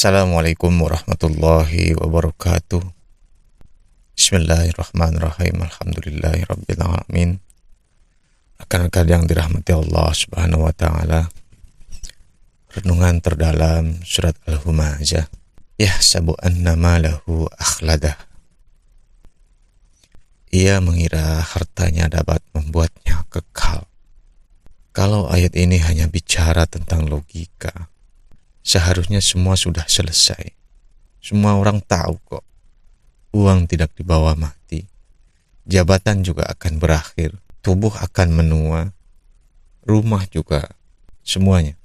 Assalamualaikum warahmatullahi wabarakatuh. Bismillahirrahmanirrahim. Alhamdulillahirrabbilalamin. Rekan-rekan yang dirahmati Allah subhanahu wa ta'ala, renungan terdalam surat Al-Humazah. Yahsabu annama lahu akhladah. Ia mengira hartanya dapat membuatnya kekal. Kalau ayat ini hanya bicara tentang logika, seharusnya semua sudah selesai. Semua orang tahu kok, uang tidak dibawa mati, jabatan juga akan berakhir, tubuh akan menua, rumah juga, semuanya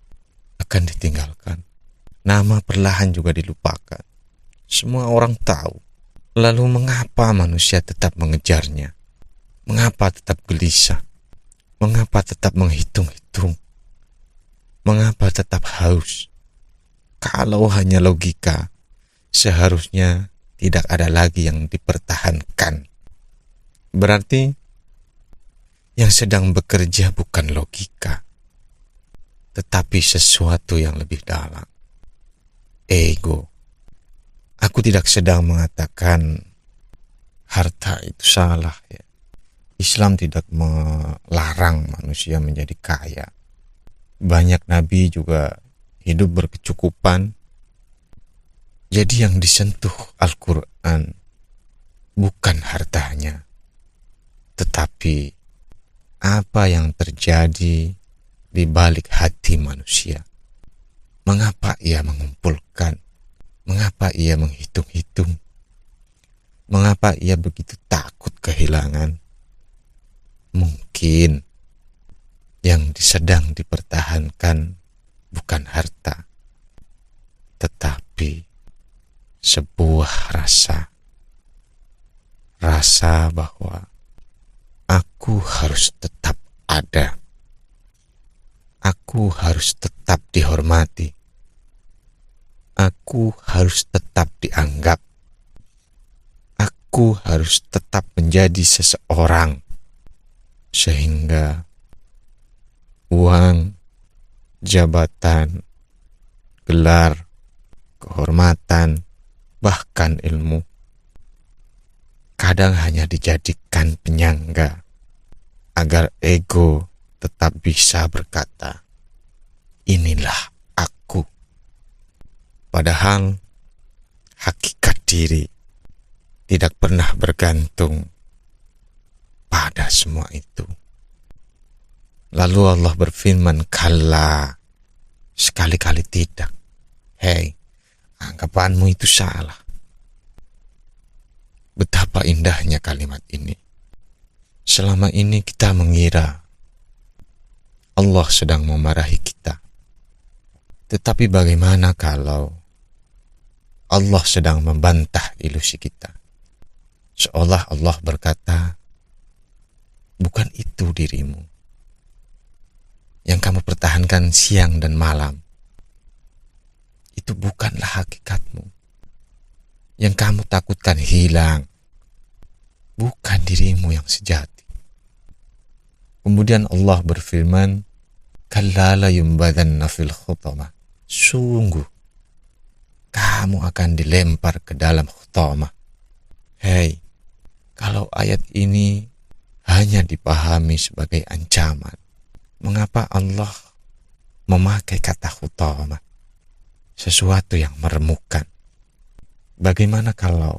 akan ditinggalkan. Nama perlahan juga dilupakan. Semua orang tahu. Lalu mengapa manusia tetap mengejarnya? Mengapa tetap gelisah? Mengapa tetap menghitung-hitung? Mengapa tetap haus? Kalau hanya logika, seharusnya tidak ada lagi yang dipertahankan. Berarti yang sedang bekerja bukan logika, tetapi sesuatu yang lebih dalam. Ego. Aku tidak sedang mengatakan harta itu salah ya. Islam tidak melarang manusia menjadi kaya. Banyak nabi juga hidup berkecukupan. Jadi yang disentuh Al-Quran bukan hartanya, tetapi apa yang terjadi di balik hati manusia. Mengapa ia mengumpulkan? Mengapa ia menghitung-hitung? Mengapa ia begitu takut kehilangan? Mungkin yang sedang dipertahankan bukan harta, tetapi sebuah rasa. Rasa bahwa aku harus tetap ada. Aku harus tetap dihormati. Aku harus tetap dianggap. Aku harus tetap menjadi seseorang. Sehingga uang, jabatan, gelar, kehormatan, bahkan ilmu kadang hanya dijadikan penyangga agar ego tetap bisa berkata, inilah aku. Padahal hakikat diri tidak pernah bergantung pada semua itu. Lalu Allah berfirman, kalla, sekali-kali tidak. Hei, anggapanmu itu salah. Betapa indahnya kalimat ini. Selama ini kita mengira Allah sedang memarahi kita. Tetapi bagaimana kalau Allah sedang membantah ilusi kita? Seolah Allah berkata, bukan itu dirimu. Yang kamu pertahankan siang dan malam, itu bukanlah hakikatmu. Yang kamu takutkan hilang, bukan dirimu yang sejati. Kemudian Allah berfirman, kalla la yumbadanna fil khutamah. Sungguh, kamu akan dilempar ke dalam khutamah. Hei, kalau ayat ini hanya dipahami sebagai ancaman, mengapa Allah memakai kata khutamah? Sesuatu yang meremukkan. Bagaimana kalau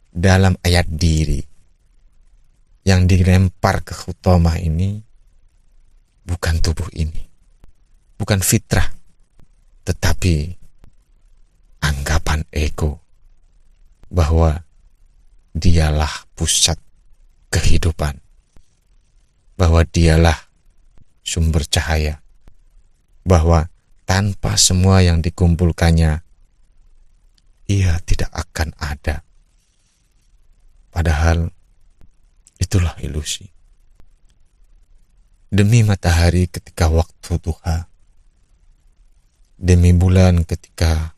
dalam ayat diri yang dilempar ke khutamah ini bukan tubuh ini, bukan fitrah, tetapi anggapan ego bahwa dialah pusat kehidupan, bahwa dialah sumber cahaya, bahwa tanpa semua yang dikumpulkannya, ia tidak akan ada. Padahal itulah ilusi. Demi matahari ketika waktu duha, demi bulan ketika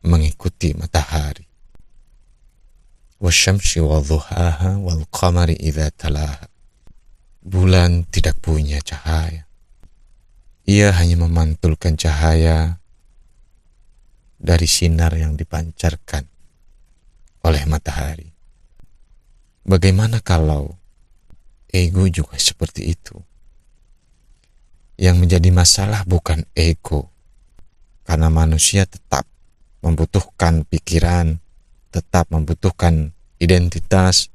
mengikuti matahari, wasyamsi wadhuhaha wal qamari idza talaha. Bulan tidak punya cahaya. Ia hanya memantulkan cahaya dari sinar yang dipancarkan oleh matahari. Bagaimana kalau ego juga seperti itu? Yang menjadi masalah bukan ego, karena manusia tetap membutuhkan pikiran, tetap membutuhkan identitas,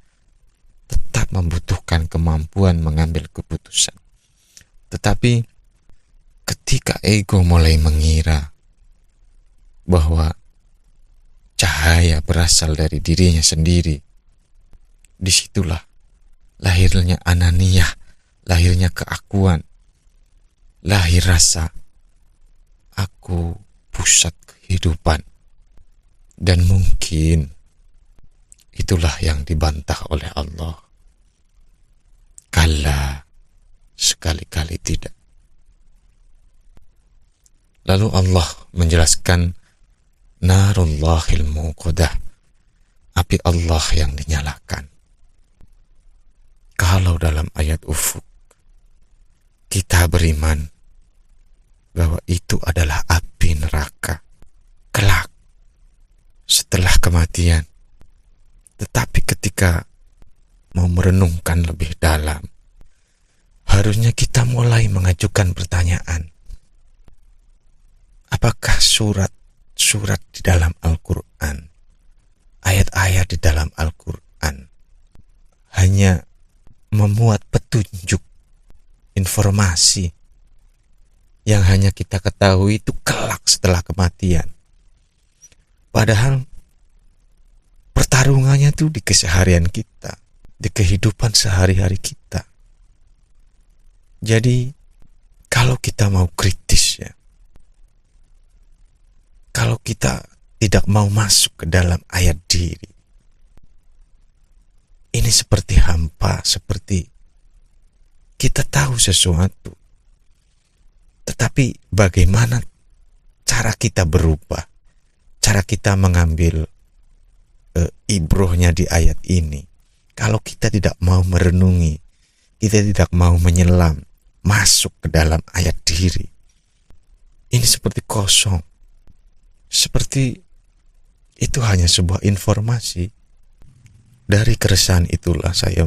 tetap membutuhkan kemampuan mengambil keputusan. Tetapi ketika ego mulai mengira bahwa cahaya berasal dari dirinya sendiri, disitulah lahirnya ananiyah, lahirnya keakuan, lahir rasa aku pusat kehidupan. Dan mungkin itulah yang dibantah oleh Allah. Kalla, sekali-kali tidak. Lalu Allah menjelaskan narullahil muqadah, api Allah yang dinyalakan. Kalau dalam ayat ufuk kita beriman bahwa itu adalah api neraka kelak setelah kematian, tetapi ketika mau merenungkan lebih dalam, harusnya kita mulai mengajukan pertanyaan, apakah surat-surat di dalam Al-Quran, ayat-ayat di dalam Al-Quran hanya memuat petunjuk, informasi yang hanya kita ketahui itu kelak setelah kematian. Padahal pertarungannya tuh di keseharian kita, di kehidupan sehari-hari kita. Jadi kalau kita mau kritis ya, kalau kita tidak mau masuk ke dalam ayat diri, ini seperti hampa, seperti kita tahu sesuatu, tetapi bagaimana cara kita berubah, cara kita mengambil ibrohnya di ayat ini. Kalau kita tidak mau merenungi, kita tidak mau menyelam, masuk ke dalam ayat diri, ini seperti kosong, seperti itu hanya sebuah informasi. Dari keresahan itulah saya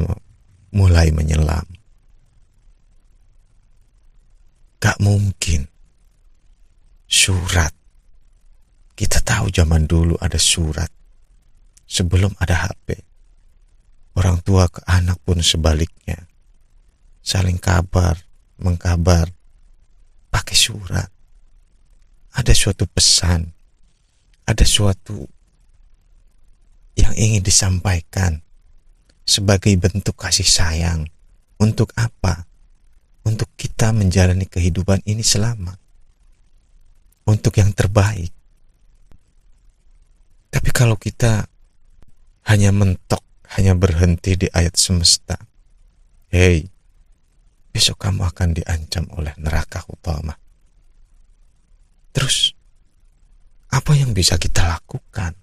mulai menyelam. Gak mungkin surat. Kita tahu zaman dulu ada surat sebelum ada HP. Orang tua ke anak pun sebaliknya, saling kabar, mengkabar pakai surat. Ada suatu pesan, ada suatu yang ingin disampaikan sebagai bentuk kasih sayang. Untuk apa? Untuk kita menjalani kehidupan ini selamat, untuk yang terbaik. Tapi kalau kita hanya mentok, hanya berhenti di ayat semesta, hei, besok kamu akan diancam oleh neraka utama. Terus apa yang bisa kita lakukan?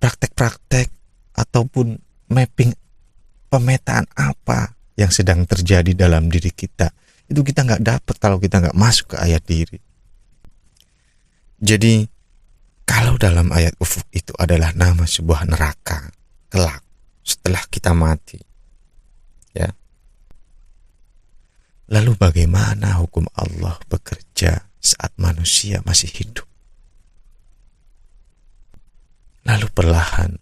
Praktek-praktek ataupun mapping, pemetaan apa yang sedang terjadi dalam diri kita, itu kita nggak dapat kalau kita nggak masuk ke ayat diri. Jadi kalau dalam ayat ufuk itu adalah nama sebuah neraka kelak setelah kita mati, ya. Lalu bagaimana hukum Allah bekerja saat manusia masih hidup? Lalu perlahan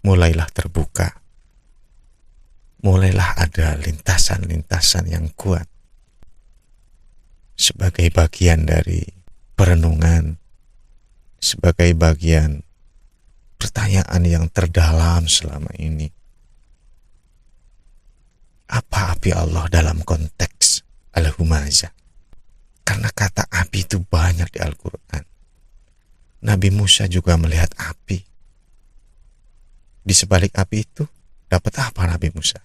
mulailah terbuka, mulailah ada lintasan-lintasan yang kuat sebagai bagian dari perenungan, sebagai bagian pertanyaan yang terdalam selama ini. Apa api Allah dalam konteks al-humazah? Karena kata api itu banyak di Al-Quran. Nabi Musa juga melihat api. Di sebalik api itu dapat apa Nabi Musa?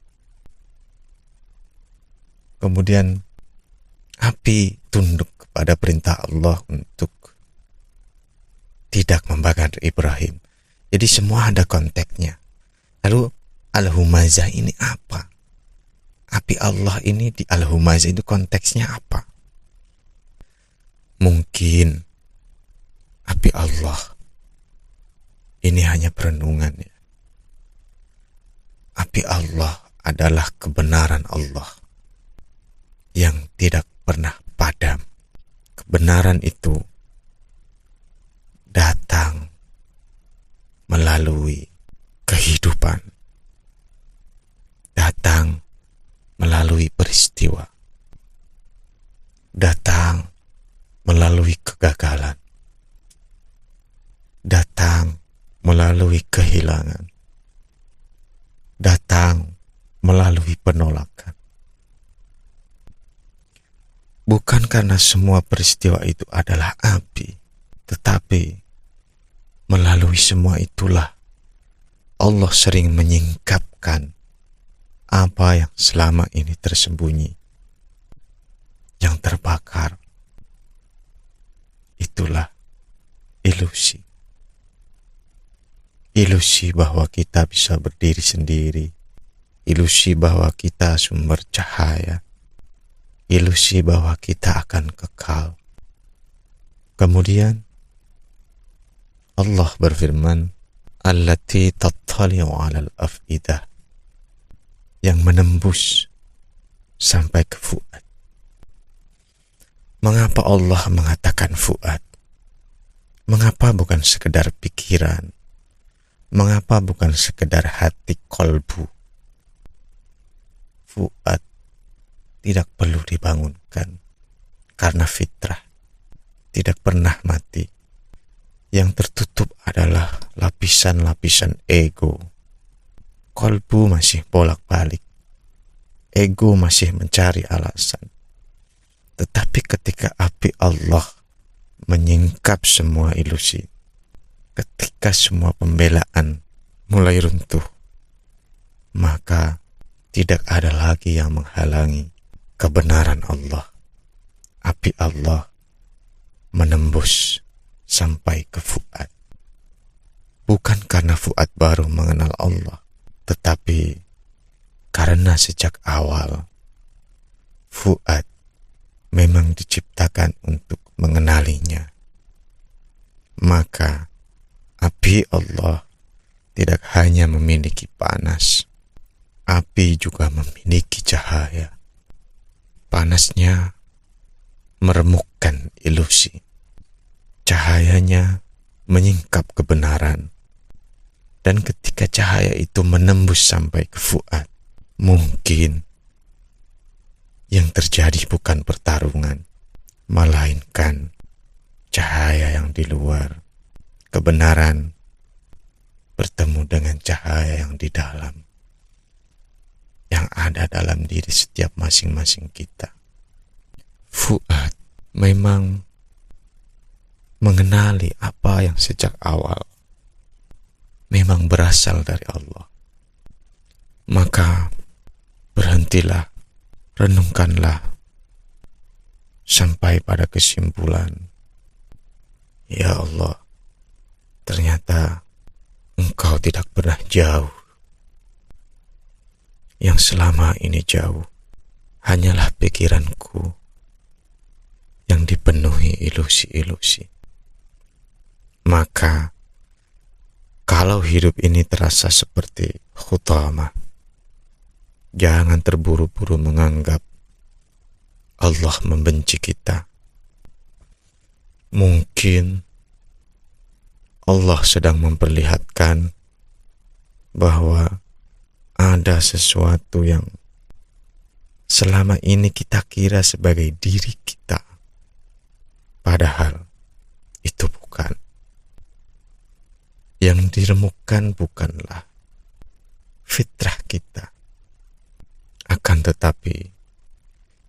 Kemudian api tunduk kepada perintah Allah untuk tidak membakar Ibrahim. Jadi semua ada konteksnya. Lalu al-humazah ini apa? Api Allah ini di al-humazah itu konteksnya apa? Mungkin api Api Allah ini hanya perenungan ya. Api Allah adalah kebenaran Allah yang tidak pernah padam. Kebenaran itu datang melalui kehidupan, datang melalui peristiwa, datang melalui kegagalan, datang melalui kehilangan, datang melalui penolakan. Bukan karena semua peristiwa itu adalah api, tetapi melalui semua itulah Allah sering menyingkapkan apa yang selama ini tersembunyi, yang terbakar. Itulah ilusi. Ilusi bahwa kita bisa berdiri sendiri, ilusi bahwa kita sumber cahaya, ilusi bahwa kita akan kekal. Kemudian Allah berfirman, allati tattali'u 'alal afidah, yang menembus sampai ke fuad. Mengapa Allah mengatakan fuad? Mengapa bukan sekedar pikiran? Mengapa bukan sekedar hati kolbu? Fuad tidak perlu dibangunkan karena fitrah tidak pernah mati. Yang tertutup adalah lapisan-lapisan ego. Kolbu masih bolak-balik. Ego masih mencari alasan. Tetapi ketika api Allah menyingkap semua ilusi, ketika semua pembelaan mulai runtuh, maka tidak ada lagi yang menghalangi kebenaran Allah. Api Allah menembus sampai ke fuad. Bukan karena fuad baru mengenal Allah, tetapi karena sejak awal fuad memang diciptakan untuk mengenalinya. Maka api Allah tidak hanya memiliki panas, api juga memiliki cahaya. Panasnya meremukkan ilusi, cahayanya menyingkap kebenaran. Dan ketika cahaya itu menembus sampai ke fuad, mungkin yang terjadi bukan pertarungan, melainkan cahaya yang di luar. Kebenaran bertemu dengan cahaya yang di dalam, yang ada dalam diri setiap masing-masing kita. Fuad memang mengenali apa yang sejak awal memang berasal dari Allah. Maka berhentilah, renungkanlah sampai pada kesimpulan, ya Allah, ternyata Engkau tidak pernah jauh. Yang selama ini jauh hanyalah pikiranku yang dipenuhi ilusi-ilusi. Maka kalau hidup ini terasa seperti khutamah, jangan terburu-buru menganggap Allah membenci kita. Mungkin Allah sedang memperlihatkan bahwa ada sesuatu yang selama ini kita kira sebagai diri kita, padahal itu bukan. Yang diremukkan bukanlah fitrah kita, akan tetapi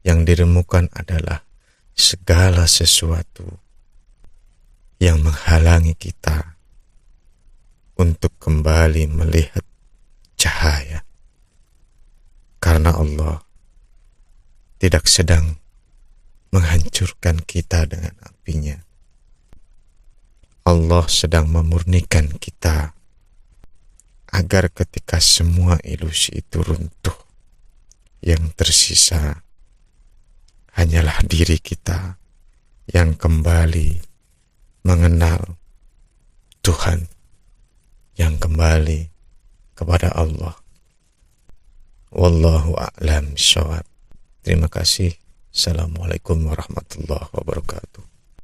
yang diremukkan adalah segala sesuatu yang menghalangi kita untuk kembali melihat cahaya. Karena Allah tidak sedang menghancurkan kita dengan apinya. Allah sedang memurnikan kita agar ketika semua ilusi itu runtuh, yang tersisa hanyalah diri kita yang kembali mengenal kembali kepada Allah. Wallahu a'lam bishawab. Terima kasih. Assalamualaikum warahmatullahi wabarakatuh.